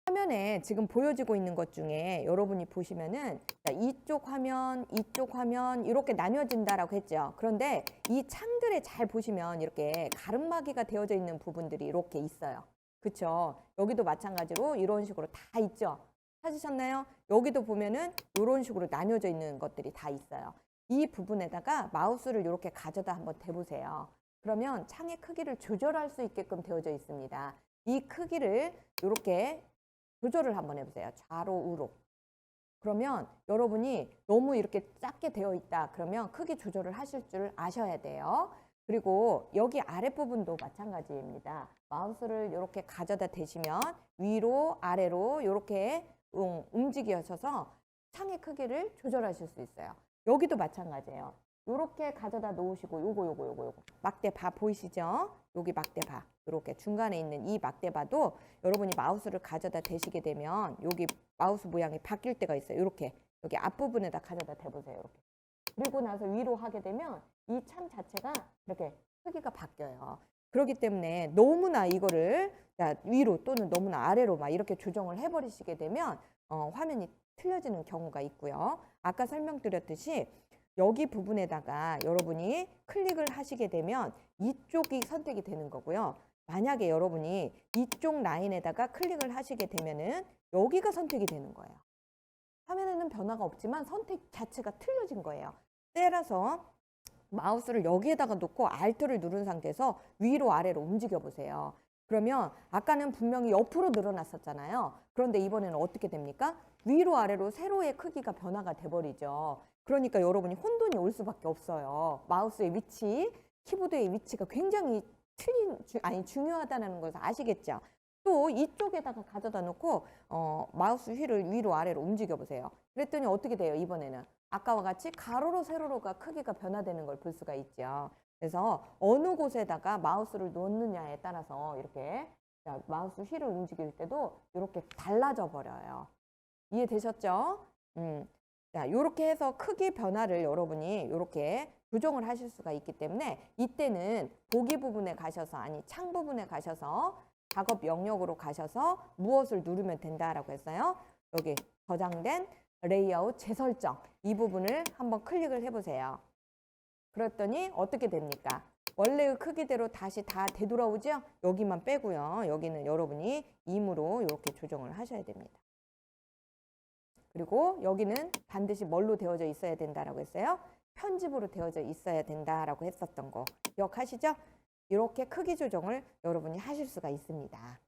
화면에 지금 보여지고 있는 것 중에 여러분이 보시면은 이쪽 화면, 이쪽 화면 이렇게 나뉘어진다라고 했죠. 그런데 이 창들에 잘 보시면 이렇게 가름막이가 되어져 있는 부분들이 이렇게 있어요. 그렇죠? 여기도 마찬가지로 이런 식으로 다 있죠. 찾으셨나요? 여기도 보면은 이런 식으로 나뉘어져 있는 것들이 다 있어요. 이 부분에다가 마우스를 이렇게 가져다 한번 대보세요. 그러면 창의 크기를 조절할 수 있게끔 되어져 있습니다. 이 크기를 이렇게 조절을 한번 해보세요. 좌로 우로. 그러면 여러분이 너무 이렇게 작게 되어 있다. 그러면 크기 조절을 하실 줄 아셔야 돼요. 그리고 여기 아랫부분도 마찬가지입니다. 마우스를 이렇게 가져다 대시면 위로 아래로 이렇게 움직여셔서 창의 크기를 조절하실 수 있어요. 여기도 마찬가지예요. 이렇게 가져다 놓으시고 요거 막대바 보이시죠? 여기 막대바 이렇게 중간에 있는 이 막대바도 여러분이 마우스를 가져다 대시게 되면 여기 마우스 모양이 바뀔 때가 있어요. 이렇게 여기 앞부분에다 가져다 대보세요. 이렇게. 그리고 나서 위로 하게 되면 이 창 자체가 이렇게 크기가 바뀌어요. 그렇기 때문에 너무나 이거를 위로 또는 너무나 아래로 막 이렇게 조정을 해버리시게 되면 화면이 틀려지는 경우가 있고요. 아까 설명드렸듯이 여기 부분에다가 여러분이 클릭을 하시게 되면 이쪽이 선택이 되는 거고요. 만약에 여러분이 이쪽 라인에다가 클릭을 하시게 되면은 여기가 선택이 되는 거예요. 화면에는 변화가 없지만 선택 자체가 틀려진 거예요. 따라서 마우스를 여기에다가 놓고 Alt를 누른 상태에서 위로 아래로 움직여 보세요. 그러면 아까는 분명히 옆으로 늘어났었잖아요. 그런데 이번에는 어떻게 됩니까? 위로 아래로 세로의 크기가 변화가 돼버리죠. 그러니까 여러분이 혼돈이 올 수밖에 없어요. 마우스의 위치, 키보드의 위치가 굉장히 중요하다는 것을 아시겠죠? 또 이쪽에다가 가져다 놓고 마우스 휠을 위로 아래로 움직여 보세요. 그랬더니 어떻게 돼요? 이번에는 아까와 같이 가로로 세로로가 크기가 변화되는 걸 볼 수가 있죠. 그래서 어느 곳에다가 마우스를 놓느냐에 따라서 이렇게 마우스 휠을 움직일 때도 이렇게 달라져 버려요. 이해되셨죠? 자, 이렇게 해서 크기 변화를 여러분이 이렇게 조정을 하실 수가 있기 때문에 이때는 보기 부분에 가셔서 창 부분에 가셔서 작업 영역으로 가셔서 무엇을 누르면 된다라고 했어요. 여기 저장된 레이아웃 재설정 이 부분을 한번 클릭을 해보세요. 그랬더니 어떻게 됩니까? 원래의 크기대로 다시 다 되돌아오죠? 여기만 빼고요. 여기는 여러분이 임으로 이렇게 조정을 하셔야 됩니다. 그리고 여기는 반드시 뭘로 되어져 있어야 된다라고 했어요? 편집으로 되어져 있어야 된다라고 했었던 거 기억하시죠? 이렇게 크기 조정을 여러분이 하실 수가 있습니다.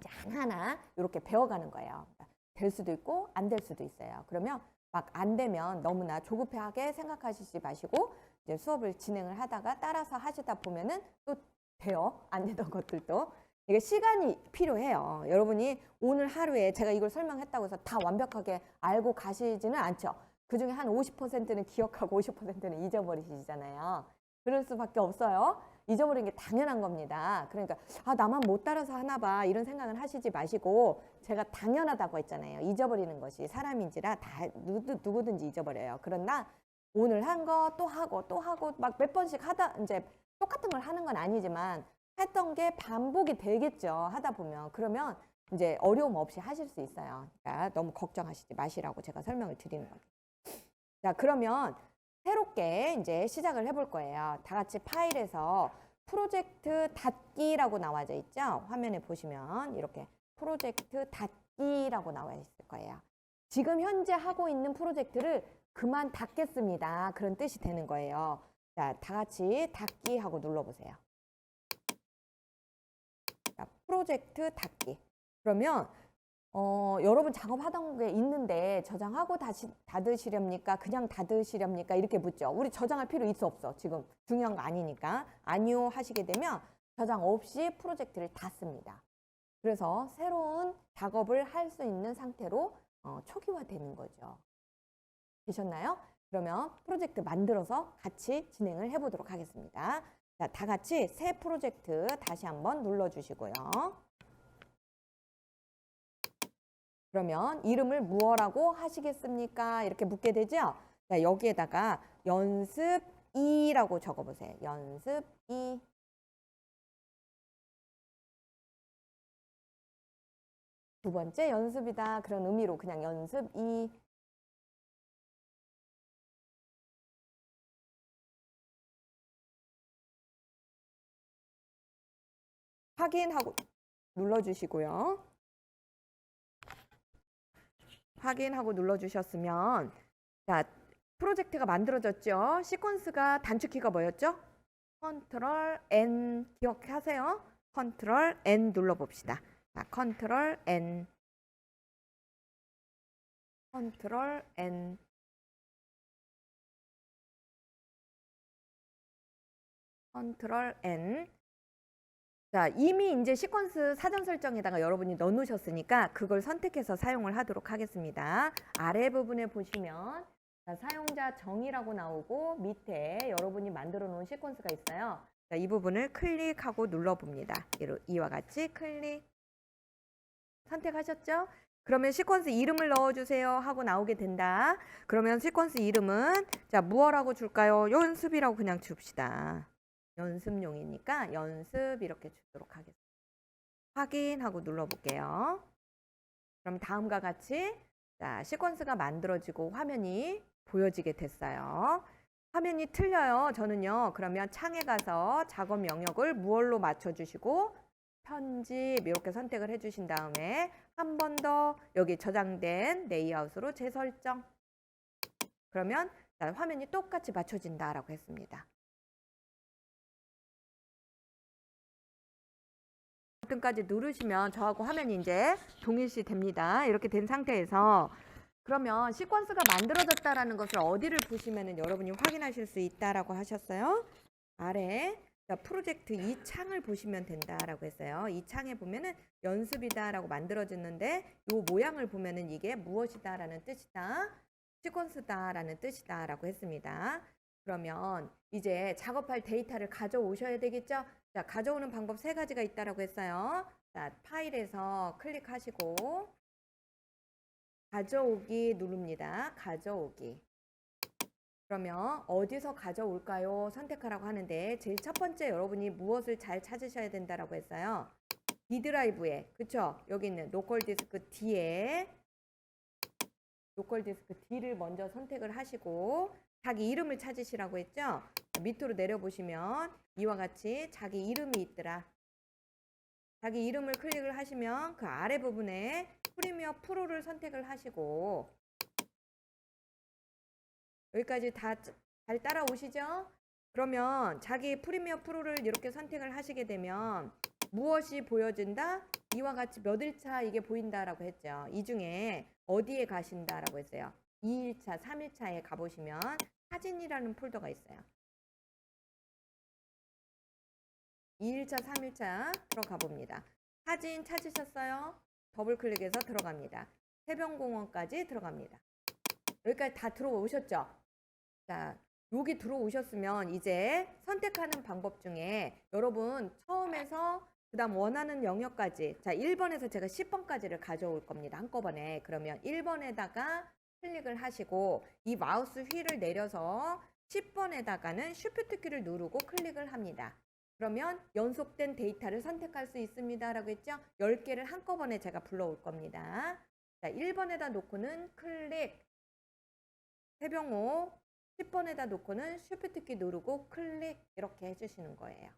하나하나 이렇게 배워가는 거예요. 될 수도 있고 안 될 수도 있어요. 그러면 막 안 되면 너무나 조급하게 생각하시지 마시고 이제 수업을 진행을 하다가 따라서 하시다 보면은 또 돼요. 안 되던 것들도. 이게 시간이 필요해요. 여러분이 오늘 하루에 제가 이걸 설명했다고 해서 다 완벽하게 알고 가시지는 않죠. 그중에 한 50%는 기억하고 50%는 잊어버리시잖아요. 그럴 수밖에 없어요. 잊어버리는 게 당연한 겁니다. 그러니까 나만 못 따라서 하나 봐 이런 생각은 하시지 마시고 제가 당연하다고 했잖아요. 잊어버리는 것이 사람인지라 다 누구든지 잊어버려요. 그러나 오늘 한 거 또 하고 또 하고 막 몇 번씩 하다 이제 똑같은 걸 하는 건 아니지만 했던 게 반복이 되겠죠. 하다 보면. 그러면 이제 어려움 없이 하실 수 있어요. 그러니까 너무 걱정하시지 마시라고 제가 설명을 드리는 겁니다. 자, 그러면 새롭게 이제 시작을 해볼 거예요. 다 같이 파일에서 프로젝트 닫기라고 나와져 있죠. 화면에 보시면 이렇게 프로젝트 닫기라고 나와 있을 거예요. 지금 현재 하고 있는 프로젝트를 그만 닫겠습니다. 그런 뜻이 되는 거예요. 자, 다 같이 닫기 하고 눌러보세요. 자, 프로젝트 닫기. 그러면 여러분 작업하던 게 있는데 저장하고 다시 닫으시렵니까? 그냥 닫으시렵니까? 이렇게 묻죠. 우리 저장할 필요 있어 없어? 지금 중요한 거 아니니까. 아니요 하시게 되면 저장 없이 프로젝트를 닫습니다. 그래서 새로운 작업을 할 수 있는 상태로 초기화되는 거죠. 되셨나요? 그러면 프로젝트 만들어서 같이 진행을 해보도록 하겠습니다. 자, 다 같이 새 프로젝트 다시 한번 눌러주시고요. 그러면 이름을 무엇라고 하시겠습니까? 이렇게 묻게 되죠? 자, 여기에다가 연습 2라고 적어보세요. 연습 2. 두 번째 연습이다. 그런 의미로 그냥 연습 2. 확인하고 눌러주시고요. 확인하고 눌러주셨으면 자, 프로젝트가 만들어졌죠. 시퀀스가 단축키가 뭐였죠? 컨트롤 N 기억하세요. 컨트롤 N 눌러봅시다. 자, 컨트롤 N 컨트롤 N 컨트롤 N. 자, 이미 이제 시퀀스 사전 설정에다가 여러분이 넣어 놓으셨으니까 그걸 선택해서 사용을 하도록 하겠습니다. 아래 부분에 보시면 자, 사용자 정의라고 나오고 밑에 여러분이 만들어 놓은 시퀀스가 있어요. 자, 이 부분을 클릭하고 눌러 봅니다. 이와 같이 클릭 선택하셨죠? 그러면 시퀀스 이름을 넣어주세요 하고 나오게 된다. 그러면 시퀀스 이름은 자, 무엇라고 줄까요? 연습이라고 그냥 줍시다. 연습용이니까 연습 이렇게 주도록 하겠습니다. 확인하고 눌러볼게요. 그럼 다음과 같이 자, 시퀀스가 만들어지고 화면이 보여지게 됐어요. 화면이 틀려요. 저는요. 그러면 창에 가서 작업 영역을 무얼로 맞춰주시고 편집 이렇게 선택을 해주신 다음에 한 번 더 여기 저장된 레이아웃으로 재설정. 그러면 자, 화면이 똑같이 맞춰진다라고 했습니다. 버튼까지 누르시면 저하고 화면이 이제 동일시 됩니다. 이렇게 된 상태에서 그러면 시퀀스가 만들어졌다라는 것을 어디를 보시면은 여러분이 확인하실 수 있다라고 하셨어요? 아래 자, 프로젝트 이 창을 보시면 된다라고 했어요. 이 창에 보면은 연습이다라고 만들어졌는데 이 모양을 보면은 이게 무엇이다라는 뜻이다. 시퀀스다라는 뜻이다라고 했습니다. 그러면 이제 작업할 데이터를 가져오셔야 되겠죠? 자, 가져오는 방법 3가지가 있다라고 했어요. 자, 파일에서 클릭하시고 가져오기 누릅니다. 가져오기. 그러면 어디서 가져올까요? 선택하라고 하는데 제일 첫 번째 여러분이 무엇을 잘 찾으셔야 된다라고 했어요. D 드라이브에 그쵸? 여기 있는 로컬 디스크 D에 로컬 디스크 D를 먼저 선택을 하시고 자기 이름을 찾으시라고 했죠? 밑으로 내려보시면 이와 같이 자기 이름이 있더라. 자기 이름을 클릭을 하시면 그 아래 부분에 프리미어 프로를 선택을 하시고 여기까지 다 잘 따라오시죠? 그러면 자기 프리미어 프로를 이렇게 선택을 하시게 되면 무엇이 보여진다? 이와 같이 몇 일차 이게 보인다라고 했죠. 이 중에 어디에 가신다라고 했어요. 2일차, 3일차에 가보시면 사진이라는 폴더가 있어요. 2일차, 3일차 들어가 봅니다. 사진 찾으셨어요? 더블 클릭해서 들어갑니다. 새벽공원까지 들어갑니다. 여기까지 다 들어오셨죠? 자, 여기 들어오셨으면 이제 선택하는 방법 중에 여러분 처음에서 그 다음 원하는 영역까지 자 1번에서 제가 10번까지를 가져올 겁니다. 한꺼번에. 그러면 1번에다가 클릭을 하시고 이 마우스 휠을 내려서 10번에다가는 쉬프트 키를 누르고 클릭을 합니다. 그러면 연속된 데이터를 선택할 수 있습니다. 라고 했죠? 10개를 한꺼번에 제가 불러올 겁니다. 자, 1번에다 놓고는 클릭 세병호 10번에다 놓고는 쉬프트 키 누르고 클릭 이렇게 해주시는 거예요.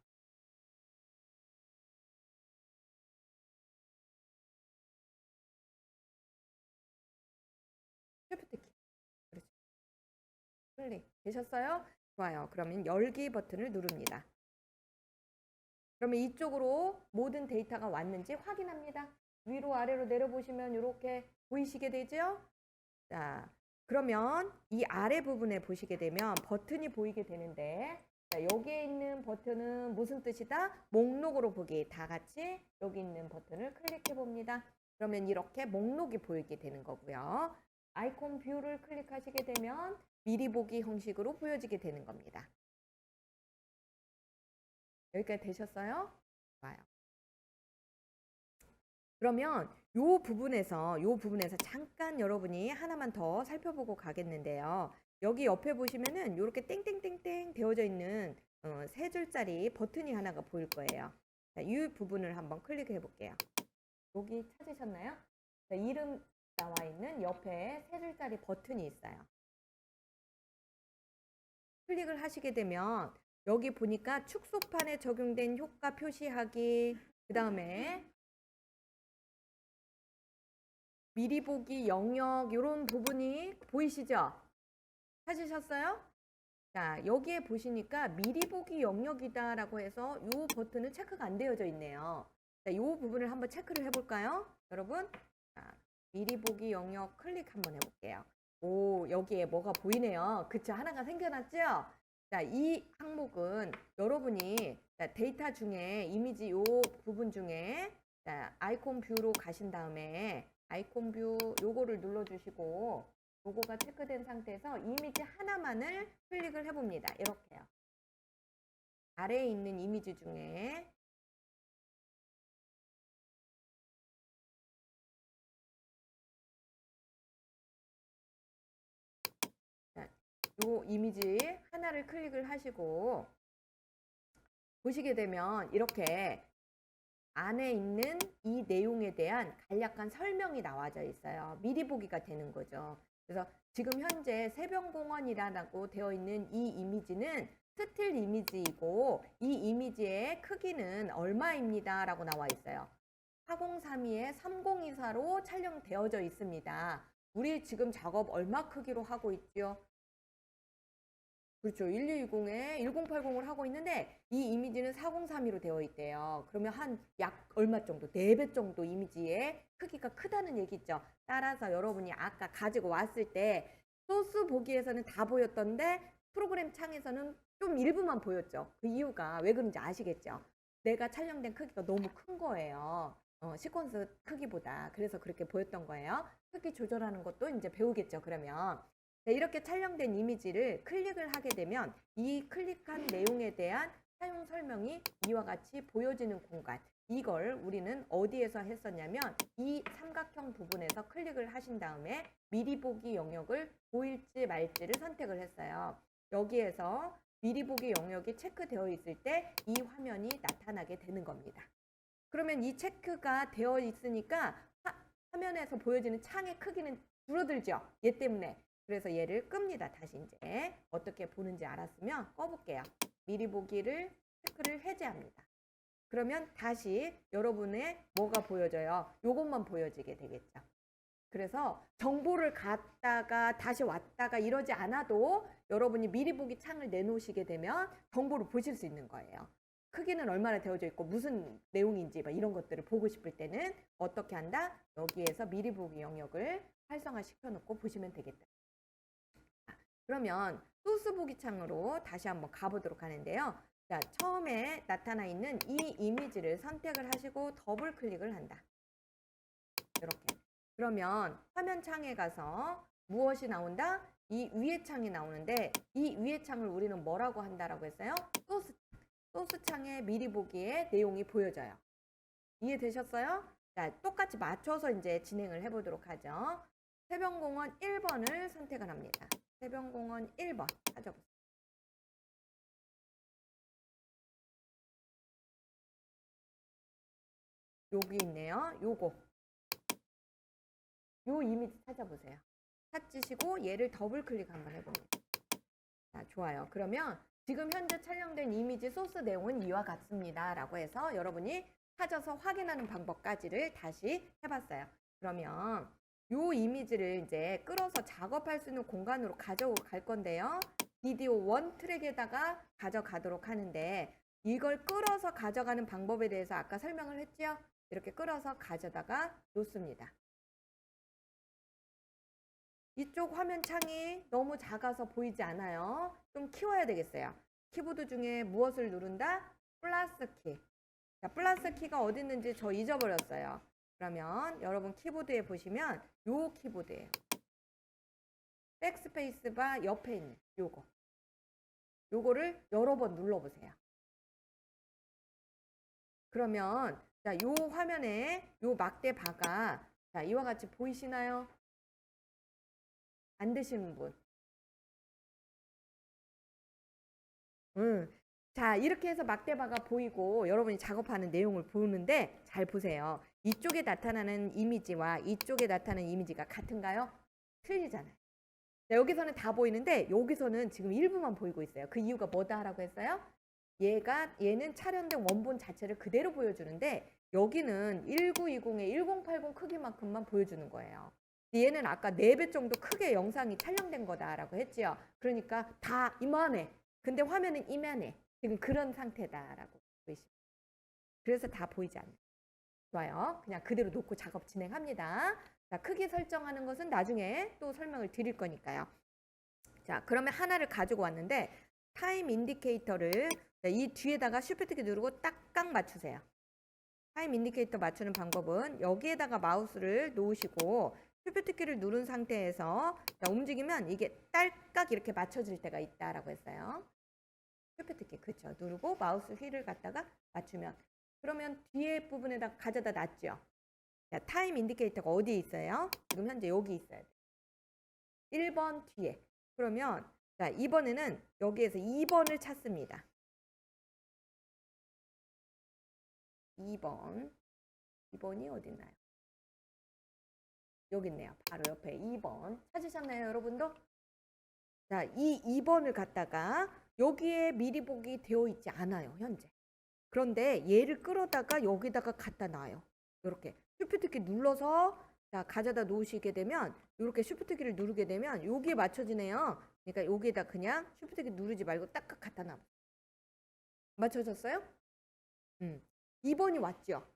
쉬프트 키. 그렇죠. 클릭. 되셨어요? 좋아요. 그러면 열기 버튼을 누릅니다. 그러면 이쪽으로 모든 데이터가 왔는지 확인합니다. 위로 아래로 내려보시면 이렇게 보이시게 되죠? 자, 그러면 이 아래 부분에 보시게 되면 버튼이 보이게 되는데 자, 여기에 있는 버튼은 무슨 뜻이다? 목록으로 보기. 다 같이 여기 있는 버튼을 클릭해 봅니다. 그러면 이렇게 목록이 보이게 되는 거고요. 아이콘 뷰를 클릭하시게 되면 미리 보기 형식으로 보여지게 되는 겁니다. 여기까지 되셨어요? 좋아요. 그러면 요 부분에서 잠깐 여러분이 하나만 더 살펴보고 가겠는데요. 여기 옆에 보시면은 이렇게 땡땡땡땡 되어져 있는 3줄짜리 버튼이 하나가 보일 거예요. 자, 이 부분을 한번 클릭해 볼게요. 여기 찾으셨나요? 이름 나와 있는 옆에 세 줄짜리 버튼이 있어요. 클릭을 하시게 되면 여기 보니까 축소판에 적용된 효과 표시하기, 그 다음에 미리 보기 영역 이런 부분이 보이시죠? 찾으셨어요? 자, 여기에 보시니까 미리 보기 영역이다라고 해서 이 버튼은 체크가 안 되어져 있네요. 자, 이 부분을 한번 체크를 해볼까요? 여러분, 자, 미리 보기 영역 클릭 한번 해볼게요. 오, 여기에 뭐가 보이네요. 그쵸? 하나가 생겨났죠? 자, 이 항목은 여러분이 데이터 중에 이미지 요 부분 중에 자, 아이콘 뷰로 가신 다음에 아이콘 뷰 요거를 눌러주시고 요거가 체크된 상태에서 이미지 하나만을 클릭을 해봅니다. 이렇게요. 아래에 있는 이미지 중에 요 이미지 하나를 클릭을 하시고 보시게 되면 이렇게 안에 있는 이 내용에 대한 간략한 설명이 나와져 있어요. 미리 보기가 되는 거죠. 그래서 지금 현재 새벽공원이라고 되어 있는 이 이미지는 스틸 이미지이고 이 이미지의 크기는 얼마입니다 라고 나와 있어요. 4032에 3024로 촬영되어져 있습니다. 우리 지금 작업 얼마 크기로 하고 있죠? 그렇죠. 1220에 1080을 하고 있는데 이 이미지는 4032로 되어 있대요. 그러면 한 약 얼마 정도? 4배 정도 이미지의 크기가 크다는 얘기죠. 따라서 여러분이 아까 가지고 왔을 때 소스 보기에서는 다 보였던데 프로그램 창에서는 좀 일부만 보였죠. 그 이유가 왜 그런지 아시겠죠? 내가 촬영된 크기가 너무 큰 거예요. 시퀀스 크기보다. 그래서 그렇게 보였던 거예요. 크기 조절하는 것도 이제 배우겠죠. 그러면 이렇게 촬영된 이미지를 클릭을 하게 되면 이 클릭한 내용에 대한 사용 설명이 이와 같이 보여지는 공간, 이걸 우리는 어디에서 했었냐면 이 삼각형 부분에서 클릭을 하신 다음에 미리 보기 영역을 보일지 말지를 선택을 했어요. 여기에서 미리 보기 영역이 체크되어 있을 때 이 화면이 나타나게 되는 겁니다. 그러면 이 체크가 되어 있으니까 화면에서 보여지는 창의 크기는 줄어들죠. 얘 때문에. 그래서 얘를 끕니다. 다시 이제 어떻게 보는지 알았으면 꺼볼게요. 미리 보기를 체크를 해제합니다. 그러면 다시 여러분의 뭐가 보여져요? 요것만 보여지게 되겠죠. 그래서 정보를 갔다가 다시 왔다가 이러지 않아도 여러분이 미리 보기 창을 내놓으시게 되면 정보를 보실 수 있는 거예요. 크기는 얼마나 되어져 있고 무슨 내용인지 막 이런 것들을 보고 싶을 때는 어떻게 한다? 여기에서 미리 보기 영역을 활성화 시켜놓고 보시면 되겠다. 그러면 소스 보기 창으로 다시 한번 가보도록 하는데요. 자, 처음에 나타나 있는 이 이미지를 선택을 하시고 더블 클릭을 한다. 이렇게. 그러면 화면 창에 가서 무엇이 나온다? 이 위에 창이 나오는데 이 위에 창을 우리는 뭐라고 한다라고 했어요? 소스 창에 미리 보기에 내용이 보여져요. 이해되셨어요? 자, 똑같이 맞춰서 이제 진행을 해보도록 하죠. 새벽공원 1번을 선택을 합니다. 새벽공원 1번 찾아보세요. 여기 있네요. 요거. 요 이미지 찾아보세요. 찾으시고 얘를 더블 클릭 한번 해봅니다. 자, 좋아요. 그러면 지금 현재 촬영된 이미지 소스 내용은 이와 같습니다. 라고 해서 여러분이 찾아서 확인하는 방법까지를 다시 해봤어요. 그러면 요 이미지를 이제 끌어서 작업할 수 있는 공간으로 가져갈 건데요. 비디오 1 트랙에다가 가져가도록 하는데 이걸 끌어서 가져가는 방법에 대해서 아까 설명을 했죠? 이렇게 끌어서 가져다가 놓습니다. 이쪽 화면 창이 너무 작아서 보이지 않아요. 좀 키워야 되겠어요. 키보드 중에 무엇을 누른다? 플러스 키. 자, 플러스 키가 어디 있는지 저 잊어버렸어요. 그러면 여러분 키보드에 보시면 요 키보드예요. 백스페이스 바 옆에 있는 요거. 요거를 여러 번 눌러보세요. 그러면 자, 요 화면에 요 막대 바가 자, 이와 같이 보이시나요? 안 되시는 분. 자, 이렇게 해서 막대바가 보이고 여러분이 작업하는 내용을 보는데 잘 보세요. 이쪽에 나타나는 이미지와 이쪽에 나타나는 이미지가 같은가요? 틀리잖아요. 자, 여기서는 다 보이는데 여기서는 지금 일부만 보이고 있어요. 그 이유가 뭐다라고 했어요? 얘는 촬영된 원본 자체를 그대로 보여주는데 여기는 1920의 1080 크기만큼만 보여주는 거예요. 얘는 아까 4배 정도 크게 영상이 촬영된 거다라고 했지요. 그러니까 다 이만해. 근데 화면은 이만해. 지금 그런 상태다라고 보이시면. 그래서 다 보이지 않아요. 좋아요. 그냥 그대로 놓고 작업 진행합니다. 자, 크기 설정하는 것은 나중에 또 설명을 드릴 거니까요. 자, 그러면 하나를 가지고 왔는데 타임 인디케이터를 이 뒤에다가 쉬프트키 누르고 딱딱 맞추세요. 타임 인디케이터 맞추는 방법은 여기에다가 마우스를 놓으시고 쉬프트키를 누른 상태에서 자, 움직이면 이게 딸깍 이렇게 맞춰질 때가 있다라고 했어요. 쉬프트키 그렇죠. 누르고 마우스 휠을 갖다가 맞추면 그러면 뒤에 부분에다 가져다 놨죠. 자, 타임 인디케이터가 어디에 있어요? 지금 현재 여기 있어야 돼요. 1번 뒤에. 그러면 자, 이번에는 여기에서 2번을 찾습니다. 2번이 어디 있나요? 여기 있네요. 바로 옆에 2번. 찾으셨나요, 여러분도? 자, 이 2번을 갖다가 여기에 미리 보기 되어 있지 않아요, 현재. 그런데 얘를 끌어다가 여기다가 갖다 놔요. 이렇게 쉬프트키 눌러서 자, 가져다 놓으시게 되면 이렇게 쉬프트키를 누르게 되면 여기에 맞춰지네요. 그러니까 여기에다 그냥 쉬프트키 누르지 말고 딱 갖다 놔. 맞춰졌어요? 2번이 왔죠.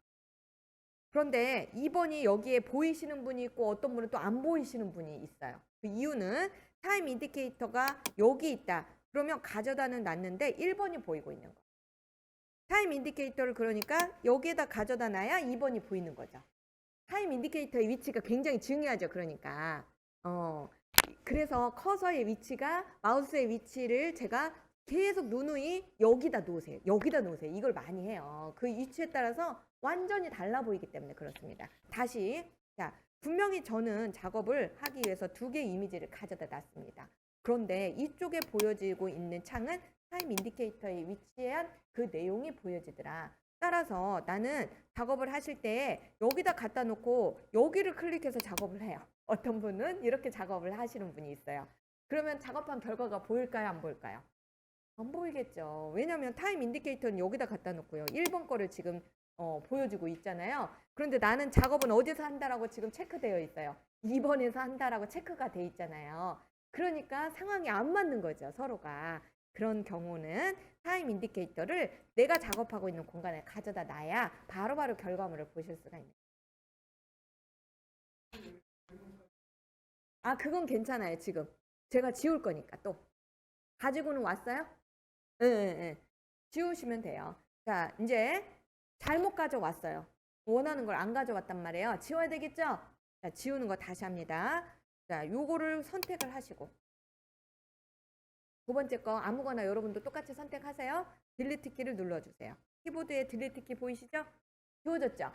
그런데 2번이 여기에 보이시는 분이 있고 어떤 분은 또 안 보이시는 분이 있어요. 그 이유는 타임 인디케이터가 여기 있다. 그러면 가져다는 놨는데 1번이 보이고 있는 거. 타임 인디케이터를 그러니까 여기에다 가져다 놔야 2번이 보이는 거죠. 타임 인디케이터의 위치가 굉장히 중요하죠. 그러니까 그래서 커서의 위치가 마우스의 위치를 제가 계속 누누이 여기다 놓으세요. 여기다 놓으세요. 이걸 많이 해요. 그 위치에 따라서 완전히 달라 보이기 때문에 그렇습니다. 다시 자, 분명히 저는 작업을 하기 위해서 2개의 이미지를 가져다 놨습니다. 그런데 이쪽에 보여지고 있는 창은 타임 인디케이터에 위치한 그 내용이 보여지더라. 따라서 나는 작업을 하실 때 여기다 갖다 놓고 여기를 클릭해서 작업을 해요. 어떤 분은 이렇게 작업을 하시는 분이 있어요. 그러면 작업한 결과가 보일까요? 안 보일까요? 안 보이겠죠. 왜냐하면 타임 인디케이터는 여기다 갖다 놓고요. 1번 거를 지금 보여주고 있잖아요. 그런데 나는 작업은 어디서 한다라고 지금 체크되어 있어요. 2번에서 한다라고 체크가 돼 있잖아요. 그러니까 상황이 안 맞는 거죠. 서로가. 그런 경우는 타임 인디케이터를 내가 작업하고 있는 공간에 가져다 놔야 바로바로 결과물을 보실 수가 있는 거예요. 아, 그건 괜찮아요. 지금 제가 지울 거니까 또 가지고는 왔어요? 네. 지우시면 돼요. 자, 이제 잘못 가져왔어요. 원하는 걸 안 가져왔단 말이에요. 지워야 되겠죠? 자, 지우는 거 다시 합니다. 자, 요거를 선택을 하시고 2번째 거 아무거나 여러분도 똑같이 선택하세요. 딜리트 키를 눌러주세요. 키보드에 딜리트 키 보이시죠? 지워졌죠?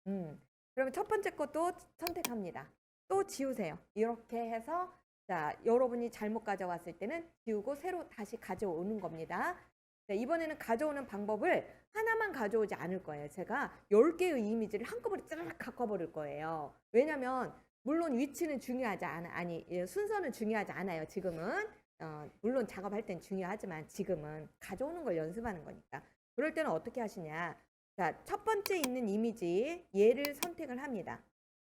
그러면 첫 번째 것도 선택합니다. 또 지우세요. 이렇게 해서 자, 여러분이 잘못 가져왔을 때는 지우고 새로 다시 가져오는 겁니다. 자, 이번에는 가져오는 방법을 하나만 가져오지 않을 거예요. 제가 10개의 이미지를 한꺼번에 쫙 갖고 버릴 거예요. 왜냐면 물론 위치는 중요하지 순서는 중요하지 않아요. 지금은 물론 작업할 땐 중요하지만 지금은 가져오는 걸 연습하는 거니까. 그럴 때는 어떻게 하시냐. 자, 첫 번째 있는 이미지 얘를 선택을 합니다.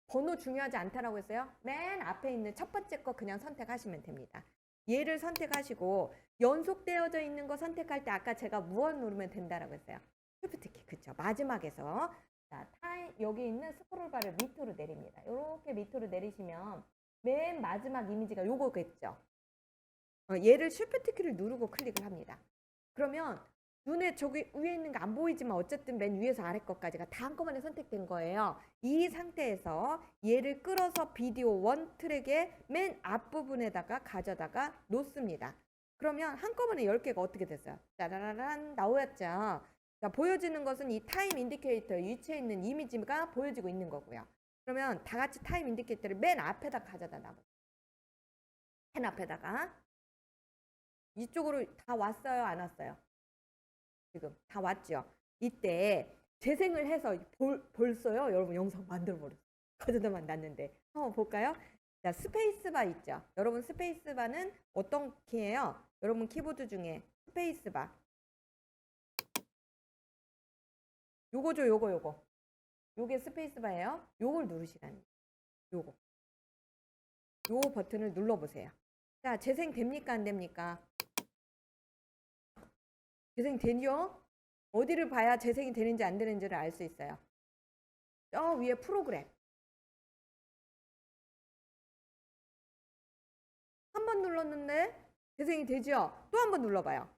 번호 중요하지 않다라고 했어요. 맨 앞에 있는 첫 번째 거 그냥 선택하시면 됩니다. 얘를 선택하시고 연속되어져 있는 거 선택할 때 아까 제가 무엇 누르면 된다라고 했어요. 쉬프트키 그쵸. 마지막에서 자, 여기 있는 스크롤바를 밑으로 내립니다. 이렇게 밑으로 내리시면 맨 마지막 이미지가 요거겠죠. 얘를 쉬프트키를 누르고 클릭을 합니다. 그러면 눈에 저기 위에 있는 게 안 보이지만 어쨌든 맨 위에서 아래 것까지가 다 한꺼번에 선택된 거예요. 이 상태에서 얘를 끌어서 비디오 원 트랙의 맨 앞부분에다가 가져다가 놓습니다. 그러면 한꺼번에 10개가 어떻게 됐어요? 짜라라란 나오였죠. 자, 보여지는 것은 이 타임 인디케이터 위치에 있는 이미지가 보여지고 있는 거고요. 그러면 다 같이 타임 인디케이터를 맨 앞에다 가져다 놔보세요. 맨 앞에다가 이쪽으로 다 왔어요? 안 왔어요? 지금 다 왔죠. 이때 재생을 해서 벌써요. 여러분 영상 만들어버렸어요. 거저도만 났는데. 한번 볼까요? 자, 스페이스바 있죠. 여러분 스페이스바는 어떤 키예요? 여러분 키보드 중에 스페이스바. 요거죠, 요거. 요게 스페이스바예요. 요걸 누르시라는 요거. 요 버튼을 눌러보세요. 자, 재생 됩니까? 안 됩니까? 재생 되죠? 어디를 봐야 재생이 되는지 안 되는지를 알 수 있어요. 저 위에 프로그램. 한 번 눌렀는데 재생이 되죠? 또 한 번 눌러봐요.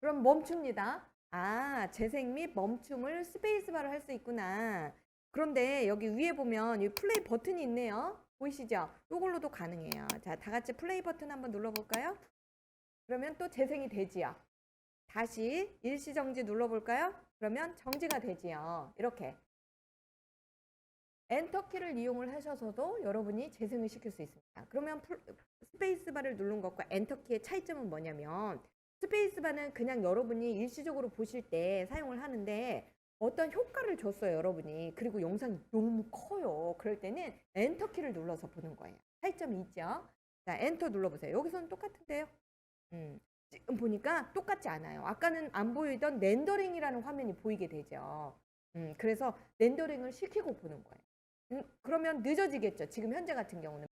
그럼 멈춥니다. 아, 재생 및 멈춤을 스페이스바로 할 수 있구나. 그런데 여기 위에 보면 이 플레이 버튼이 있네요. 보이시죠? 이걸로도 가능해요. 자, 다 같이 플레이 버튼 한번 눌러볼까요? 그러면 또 재생이 되지요. 다시 일시정지 눌러볼까요? 그러면 정지가 되지요. 이렇게. 엔터키를 이용을 하셔서도 여러분이 재생을 시킬 수 있습니다. 그러면 스페이스바를 누른 것과 엔터키의 차이점은 뭐냐면 스페이스바는 그냥 여러분이 일시적으로 보실 때 사용을 하는데 어떤 효과를 줬어요, 여러분이. 그리고 영상이 너무 커요. 그럴 때는 엔터키를 눌러서 보는 거예요. 차이점이 있죠. 자, 엔터 눌러보세요. 여기서는 똑같은데요. 지금 보니까 똑같지 않아요. 아까는 안 보이던 렌더링이라는 화면이 보이게 되죠. 그래서 렌더링을 시키고 보는 거예요. 그러면 늦어지겠죠. 지금 현재 같은 경우는